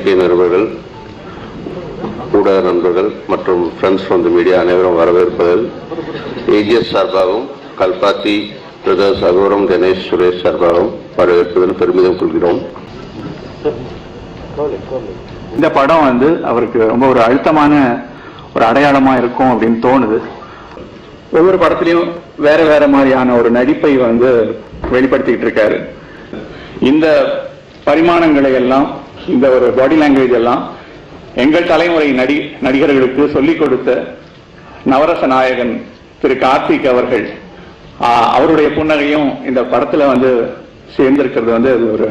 பத்திரிகை நிருபர்கள், ஊடக நண்பர்கள் மற்றும் ஃப்ரெண்ட்ஸ் ஃப்ரம் தி மீடியா அனைவரும் வரவேற்பதில் ஏஜிஎஸ் சார்பாகவும் கல்பாத்தி பிரதர்ஸ் அகோரம் கணேஷ் சுரேஷ் சார்பாகவும் வரவேற்பதில் பெருமிதம் கொள்கிறோம். இந்த படம் அவருக்கு ரொம்ப ஒரு அழுத்தமான ஒரு அடையாளமா இருக்கும் அப்படின்னு தோணுது. ஒவ்வொரு படத்திலையும் வேற வேற மாதிரியான ஒரு நடிப்பை வெளிப்படுத்திக்கிட்டு இருக்காரு. இந்த பரிமாணங்களை எல்லாம், இந்த ஒரு பாடி லாங்குவேஜ் எல்லாம் எங்கள் தலைமுறை நடிகர்களுக்கு சொல்லிக் கொடுத்த நவரச நாயகன் திரு கார்த்திக் அவர்கள், அவருடைய புன்னகையும் இந்த படத்துல சேர்ந்திருக்கிறது ஒரு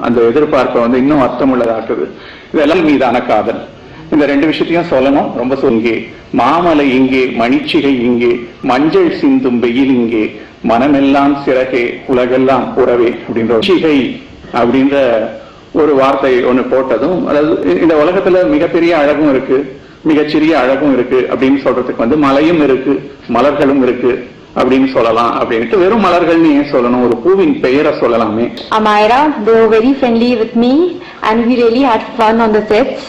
அந்த எதிர்பார்ப்பை இன்னும் அர்த்தமுள்ளதாக்குது. இதெல்லாம் மீதான காதல். இந்த ரெண்டு விஷயத்தையும் சொல்லணும். ரொம்ப இங்கே மாமலை இங்கே, மணிச்சிகை இங்கே, மஞ்சள் சிந்தும் வெயில் இங்கே, மனமெல்லாம் சிறகே உலகெல்லாம் உறவே அப்படின்ற சிகை அப்படின்ற ஒரு வார்த்தை ஒண்ணு போட்டதும், அதாவது இந்த உலகத்துல மிகப்பெரிய அழகும் இருக்கு, மிகச்சிறிய அழகும் இருக்கு அப்படின்னு சொல்றதுக்கு மலையும் இருக்கு, மலர்களும் இருக்கு அப்படின்னு சொல்லலாம். அப்படின்ட்டு வெறும் மலர்கள்னு ஏன் சொல்லணும், ஒரு பூவின் பெயரை சொல்லலாமே. Amira, they were very friendly with me and we really had fun on the sets.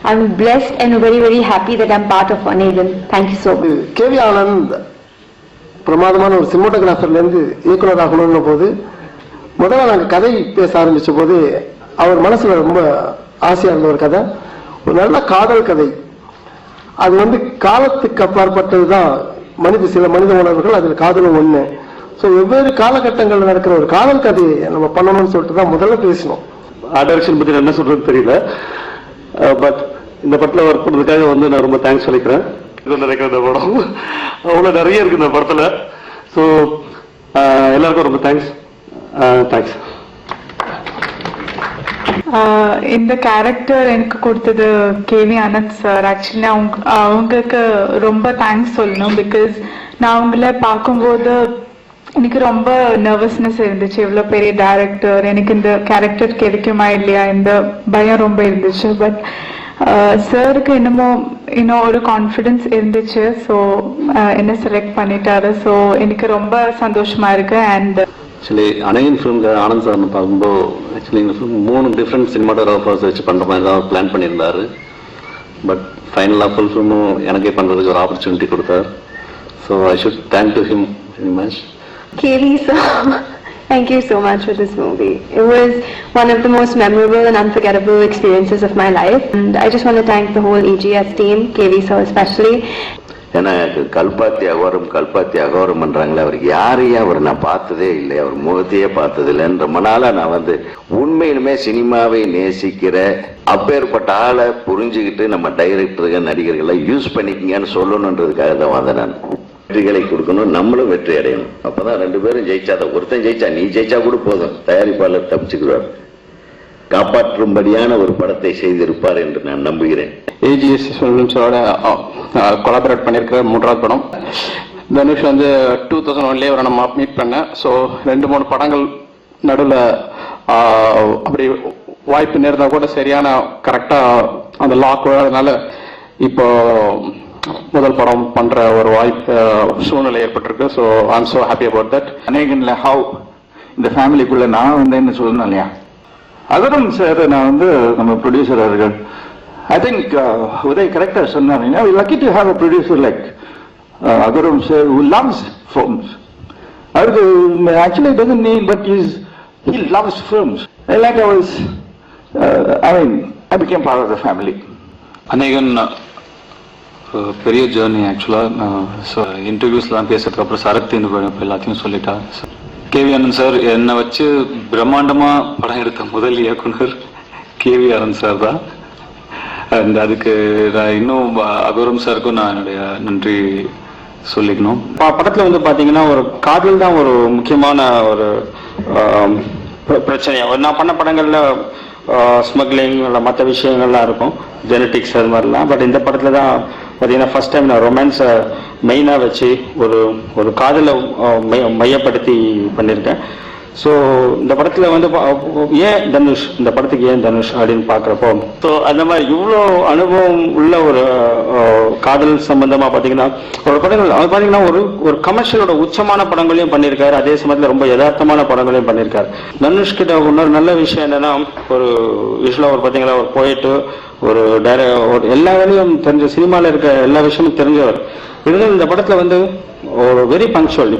I'm blessed and very very happy that I'm part of Anegan. Thank you so much. KV Anand பிரமாதமான ஒரு சினிமாட்டோகிராஃபர்ல இருந்து இயக்குனர் ஆகணும்னு போது முதல்ல நாங்கள் கதை பேச ஆரம்பிச்ச போது அவர் மனசுல ரொம்ப ஆசையா இருந்த ஒரு கதை, ஒரு நல்ல காதல் கதை. அது காலத்துக்கு அப்பாற்பட்டதுதான். சில மனித உணர்வுகள், அதில் காதலும் ஒண்ணு. ஸோ வெவ்வேறு காலகட்டங்களில் நடக்கிற ஒரு காதல் கதையை நம்ம பண்ணணும்னு சொல்லிட்டு தான் முதல்ல பேசணும். டைரக்ஷன் பத்தி என்ன சொல்றது தெரியல, பட் இந்த படத்துல ஒர்க் பண்ணதுக்காக நான் ரொம்ப தேங்க்ஸ் சொல்லிக்கிறேன். இது நினைக்கிற இந்த படம் அவ்வளவு நிறைய இருக்கு இந்த படத்துல. ஸோ எல்லாருக்கும் ரொம்ப தேங்க்ஸ். இந்த கேரக்டர் எனக்கு கொடுத்தது கேவி ஆனந்த் சார். ஆக்சுவலி அவங்களுக்கு ரொம்ப தேங்க்ஸ் சொல்லணும். பிகாஸ் நான் அவங்கள பார்க்கும்போது எனக்கு ரொம்ப நர்வஸ்னஸ் இருந்துச்சு. இவ்வளவு பெரிய டைரக்டர், எனக்கு இந்த கேரக்டர் கிடைக்குமா இல்லையா இந்த பயம் ரொம்ப இருந்துச்சு. பட் சாருக்கு இன்னும் ஒரு கான்ஃபிடன்ஸ் இருந்துச்சு. ஸோ என்ன செலக்ட் பண்ணிட்டாரு. ஸோ எனக்கு ரொம்ப சந்தோஷமா இருக்கு. அண்ட் ஆக்சுவலி அனைவன் ஃபிலிம்க்கு ஆனந்த் சார்னு பார்க்கும்போது ஆக்சுவலி இந்த ஃபிலிம் 3 டிஃப்ரெண்ட் சினிமாட்டோகிராஃபர்ஸ் வச்சு பண்ணுற மாதிரி தான் பிளான் பண்ணியிருந்தாரு. பட் ஃபைனலாக ஃபுல் ஃபிலிமும் எனக்கே பண்ணுறதுக்கு ஒரு ஆப்பர்ச்சுனிட்டி கொடுத்தார். So I should thank to him very much. KV sir, thank you so much for this movie. It was one of the most memorable and unforgettable experiences of my life. And I just want to thank the whole EGS team, KV sir especially. ஏன்னா கல்பாத்தி அகோரம் பண்றாங்களே, அவருக்கு யாரையும் அவர் நான் பார்த்ததே இல்லை, அவர் முகத்தையே பார்த்தது இல்லைன்ற மனால நான் உண்மையிலுமே சினிமாவை நேசிக்கிற அப்பேற்பட்ட ஆளை புரிஞ்சுக்கிட்டு நம்ம டைரக்டர்கள் நடிகர்களை யூஸ் பண்ணிக்கங்கன்னு சொல்லணுன்றதுக்காக தான் வந்தேன். நான் வெற்றிகளை கொடுக்கணும், நம்மளும் வெற்றி அடையணும். அப்பதான் 2 பேரும் ஜெயிச்சாதான், ஒருத்தன் ஜெயிச்சா நீ ஜெயிச்சா கூட போதும், தயாரிப்பாளர் தப்பிச்சுக்கிறார். காப்பாற்றும்படியான ஒரு படத்தை செய்திருப்பார் என்று நான் நம்புகிறேன். ஏஜிஎஸ் ஃபிலிம்ஸோட கொலாபரேட் பண்ணியிருக்கிற 3வது படம். தனுஷ் 2001 அவரை நம்ம மீட் பண்ணேன். ஸோ 2-3 படங்கள் நடுவில் அப்படி வாய்ப்பு நேர்ந்தால் கூட சரியான கரெக்டாக அந்த லாக். அதனால இப்போ முதல் படம் பண்ற ஒரு வாய்ப்பு சூழ்நிலை ஏற்பட்டிருக்கு. So I am so happy about that. அநேகன்ல ஹவ் இந்த ஃபேமிலிக்குள்ள நான் என்ன சொல்லணும் இல்லையா, அகரம் சார் நான் நம்ம ப்ரொடியூசர் அவர்கள் I think Uday correct சொன்னார். We're lucky to have a producer like Agaram sir who loves films. Actually doesn't need, but he loves films. Like I became part of the family. அநேகன் பெரிய journey ஆக்சுவலாக. இன்டர்வியூஸ்லாம் பேசுறதுக்கு அப்புறம் சரத்து எல்லாத்தையும் சொல்லிட்டா. KV Anand sir என்னை வச்சு பிரம்மாண்டமா படம் எடுத்த முதல் இயக்குனர் கேவி ஆனந்த் சார் தான். அண்ட் அதுக்கு நான் இன்னும் அகோரம் சாருக்கும் நான் என்னுடைய நன்றி சொல்லிக்கணும். படத்துல பாத்தீங்கன்னா ஒரு காதல் தான் ஒரு முக்கியமான ஒரு பிரச்சனையா. நான் பண்ண படங்கள்ல ஸ்மக்லிங் மற்ற விஷயங்கள்லாம் இருக்கும், ஜெனட்டிக்ஸ் அது மாதிரிலாம். பட் இந்த படத்துல தான் பார்த்தீங்கன்னா ஃபர்ஸ்ட் டைம் நான் ரொமான்ஸை மெயினாக வச்சு ஒரு காதலை மையப்படுத்தி பண்ணியிருக்கேன். ஸோ இந்த படத்தில் வந்து ஏன் தனுஷ், இந்த படத்துக்கு ஏன் தனுஷ் அப்படின்னு பார்க்குறப்போ, ஸோ அந்த மாதிரி இவ்வளோ அனுபவம் உள்ள ஒரு காதல் சம்பந்தமாக பார்த்தீங்கன்னா ஒரு படங்கள் அவர் பார்த்தீங்கன்னா ஒரு கமர்ஷியலோட உச்சமான படங்களையும் பண்ணியிருக்காரு, அதே சமயத்தில் ரொம்ப யதார்த்தமான படங்களையும் பண்ணியிருக்காரு. தனுஷ் கிட்ட இன்னொரு நல்ல விஷயம் என்னன்னா, ஒரு யூஸ்வலாக ஒரு பார்த்தீங்கன்னா ஒரு போயிட்டு ஒரு எல்லா வேலையும் தெரிஞ்ச, சினிமாவில் இருக்க எல்லா விஷயமும் தெரிஞ்சவர். இருந்தாலும் இந்த படத்தில் வந்து ஒரு வெரி பங்க்சுவல்.